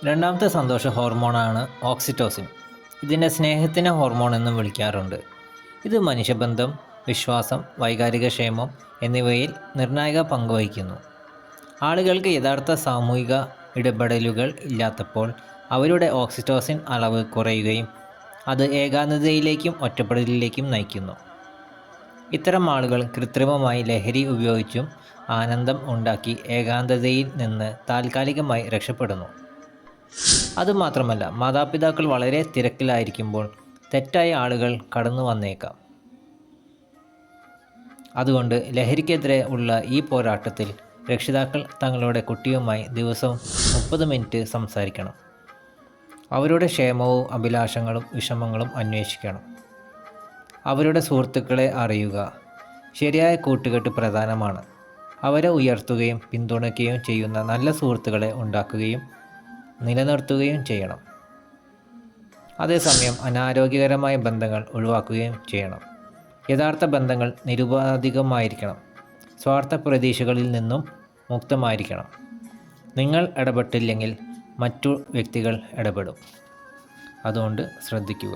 രണ്ടാമത്തെ സന്തോഷ ഹോർമോണാണ് ഓക്സിറ്റോസിൻ. ഇതിനെ സ്നേഹത്തിൻ്റെ ഹോർമോൺ എന്നും വിളിക്കാറുണ്ട്. ഇത് മനുഷ്യബന്ധം, വിശ്വാസം, വൈകാരിക ക്ഷേമം എന്നിവയിൽ നിർണായക പങ്ക് വഹിക്കുന്നു. ആളുകൾക്ക് യഥാർത്ഥ സാമൂഹിക ഇടപെടലുകൾ ഇല്ലാത്തപ്പോൾ അവരുടെ ഓക്സിറ്റോസിൻ അളവ് കുറയുകയും അത് ഏകാന്തതയിലേക്കും ഒറ്റപ്പെടലിലേക്കും നയിക്കുന്നു. ഇത്തരം ആളുകൾ കൃത്രിമമായി ലഹരി ഉപയോഗിച്ചും ആനന്ദം ഉണ്ടാക്കി ഏകാന്തതയിൽ നിന്ന് താൽക്കാലികമായി രക്ഷപ്പെടുന്നു. അതുമാത്രമല്ല, മാതാപിതാക്കൾ വളരെ തിരക്കിലായിരിക്കുമ്പോൾ തെറ്റായ ആളുകൾ കടന്നു വന്നേക്കാം. അതുകൊണ്ട് ലഹരിക്കെതിരെ ഉള്ള ഈ പോരാട്ടത്തിൽ രക്ഷിതാക്കൾ തങ്ങളുടെ കുട്ടിയുമായി ദിവസവും 30 മിനിറ്റ് സംസാരിക്കണം. അവരുടെ ക്ഷേമവും അഭിലാഷങ്ങളും വിഷമങ്ങളും അന്വേഷിക്കണം. അവരുടെ സുഹൃത്തുക്കളെ അറിയുക. ശരിയായ കൂട്ടുകെട്ട് പ്രധാനമാണ്. അവരെ ഉയർത്തുകയും പിന്തുണയ്ക്കുകയും ചെയ്യുന്ന നല്ല സുഹൃത്തുക്കളെ ഉണ്ടാക്കുകയും നിലനിർത്തുകയും ചെയ്യണം. അതേസമയം അനാരോഗ്യകരമായ ബന്ധങ്ങൾ ഒഴിവാക്കുകയും ചെയ്യണം. യഥാർത്ഥ ബന്ധങ്ങൾ നിരുപാധികമായിരിക്കണം. സ്വാർത്ഥ പ്രതീക്ഷകളിൽ നിന്നും മുക്തമായിരിക്കണം. നിങ്ങൾ ഇടപെട്ടില്ലെങ്കിൽ മറ്റു വ്യക്തികൾ ഇടപെടും. അതുകൊണ്ട് ശ്രദ്ധിക്കുക.